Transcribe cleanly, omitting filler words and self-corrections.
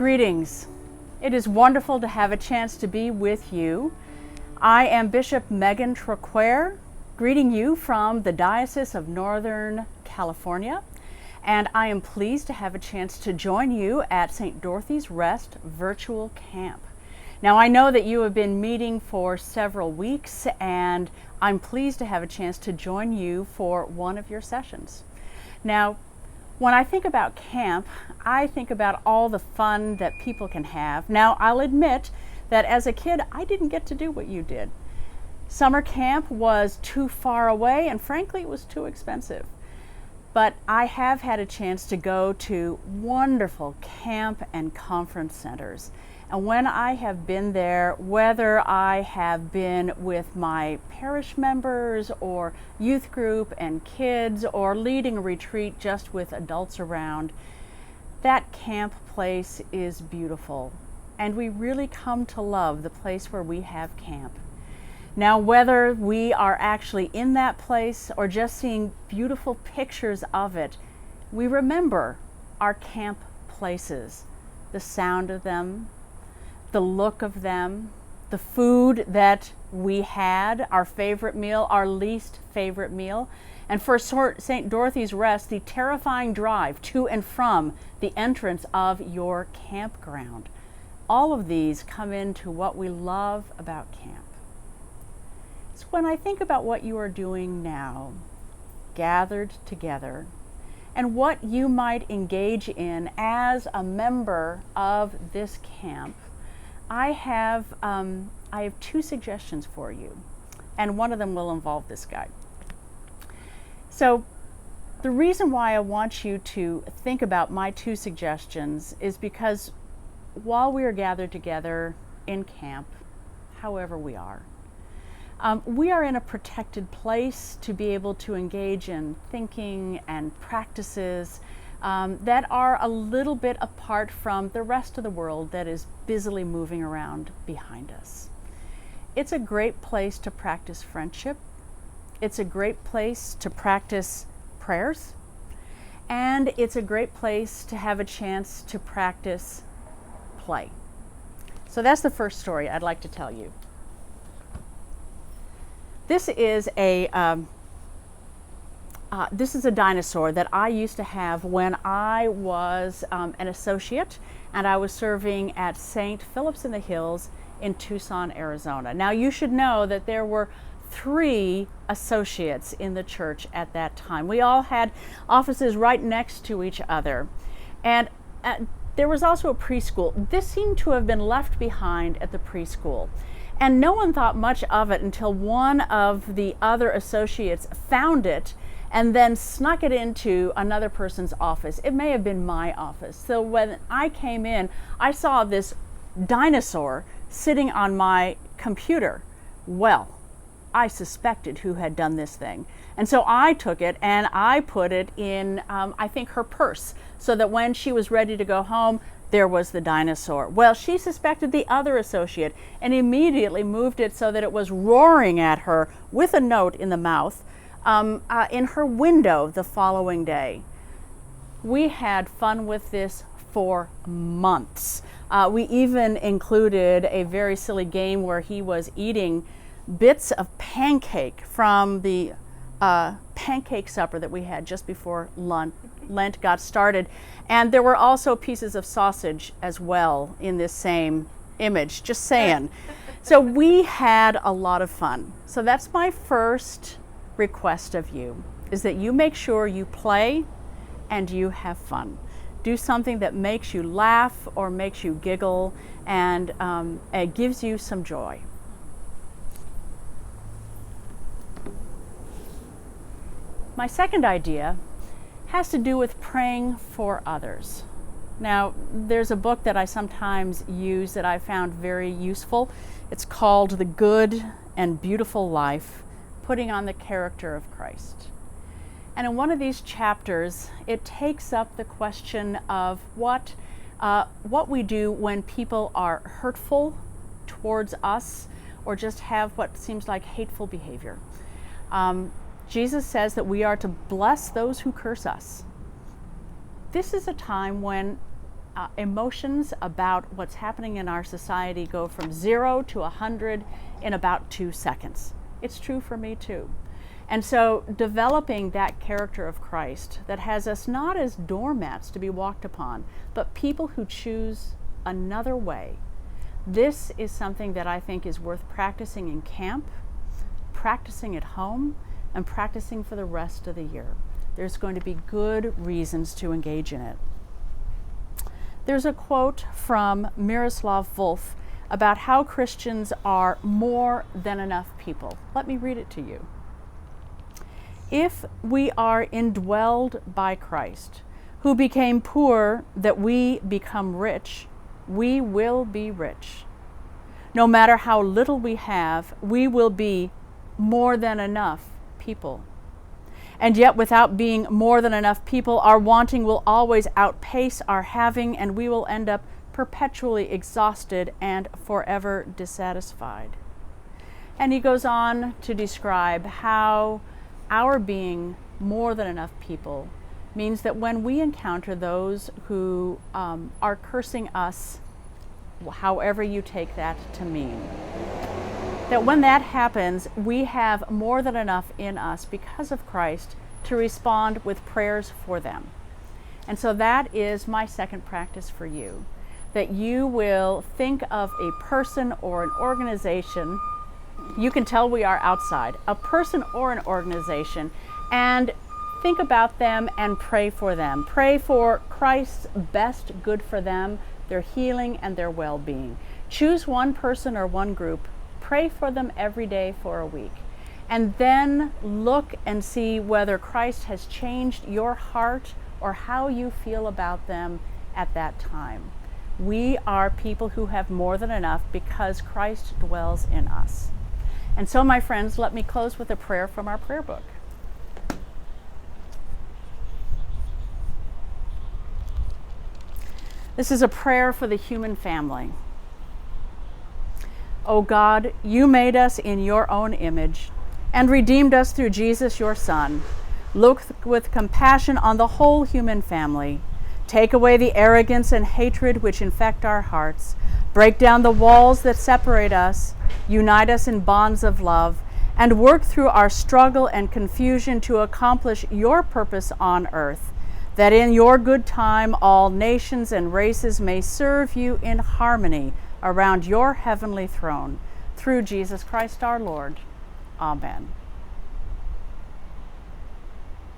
Greetings. It is wonderful to have a chance to be with you. I am Bishop Megan Traquair, greeting you from the Diocese of Northern California, and I am pleased to have a chance to join you at St. Dorothy's Rest Virtual Camp. Now, I know that you have been meeting for several weeks, and I'm pleased to have a chance to join you for one of your sessions. Now, when I think about camp, I think about all the fun that people can have. Now, I'll admit that as a kid, I didn't get to do what you did. Summer camp was too far away, and frankly, it was too expensive. But I have had a chance to go to wonderful camp and conference centers. And when I have been there, whether I have been with my parish members or youth group and kids or leading a retreat just with adults around, that camp place is beautiful. And we really come to love the place where we have camp. Now, whether we are actually in that place or just seeing beautiful pictures of it, we remember our camp places, the sound of them, the look of them, the food that we had, our favorite meal, our least favorite meal, and for St. Dorothy's Rest, the terrifying drive to and from the entrance of your campground. All of these come into what we love about camp. So when I think about what you are doing now, gathered together, and what you might engage in as a member of this camp, I have two suggestions for you, and one of them will involve this guy. So the reason why I want you to think about my two suggestions is because while we are gathered together in camp, however we are in a protected place to be able to engage in thinking and practices that are a little bit apart from the rest of the world that is busily moving around behind us. It's a great place to practice friendship. It's a great place to practice prayers. And it's a great place to have a chance to practice play. So that's the first story I'd like to tell you. This is a dinosaur that I used to have when I was an associate and I was serving at St. Philip's in the Hills in Tucson, Arizona. Now, you should know that there were 3 associates in the church at that time. We all had offices right next to each other. And there was also a preschool. This seemed to have been left behind at the preschool. And no one thought much of it until one of the other associates found it and then snuck it into another person's office. It may have been my office. So when I came in, I saw this dinosaur sitting on my computer. Well, I suspected who had done this thing. And so I took it and I put it in, I think, her purse, so that when she was ready to go home, there was the dinosaur. Well, she suspected the other associate and immediately moved it so that it was roaring at her with a note in the mouth in her window the following day. We had fun with this for months. We even included a very silly game where he was eating bits of pancake from the pancake supper that we had just before Lent got started. And there were also pieces of sausage as well in this same image, just saying. So we had a lot of fun. So that's my first request of you, is that you make sure you play and you have fun. Do something that makes you laugh or makes you giggle and it gives you some joy. My second idea has to do with praying for others. Now, there's a book that I sometimes use that I found very useful. It's called The Good and Beautiful Life, Putting on the Character of Christ. And in one of these chapters, it takes up the question of what we do when people are hurtful towards us or just have what seems like hateful behavior. Jesus says that we are to bless those who curse us. This is a time when emotions about what's happening in our society go from 0 to 100 in about 2 seconds. It's true for me too. And so developing that character of Christ that has us not as doormats to be walked upon, but people who choose another way. This is something that I think is worth practicing in camp, practicing at home, and practicing for the rest of the year. There's going to be good reasons to engage in it. There's a quote from Miroslav Volf about how Christians are more than enough people. Let me read it to you. If we are indwelled by Christ, who became poor that we become rich, we will be rich. No matter how little we have, we will be more than enough people. And yet, without being more than enough people, our wanting will always outpace our having, and we will end up perpetually exhausted and forever dissatisfied. And he goes on to describe how our being more than enough people means that when we encounter those who are cursing us, however you take that to mean, that when that happens, we have more than enough in us because of Christ to respond with prayers for them. And so that is my second practice for you, that you will think of a person or an organization. You can tell we are outside, a person or an organization, and think about them and pray for them. Pray for Christ's best good for them, their healing and their well-being. Choose one person or one group. Pray for them every day for a week. And then look and see whether Christ has changed your heart or how you feel about them at that time. We are people who have more than enough because Christ dwells in us. And so, my friends, let me close with a prayer from our prayer book. This is a prayer for the human family. O God, you made us in your own image and redeemed us through Jesus, your Son. Look with compassion on the whole human family. Take away the arrogance and hatred which infect our hearts. Break down the walls that separate us. Unite us in bonds of love, and work through our struggle and confusion to accomplish your purpose on earth, that in your good time all nations and races may serve you in harmony around your heavenly throne. Through Jesus Christ our Lord. Amen.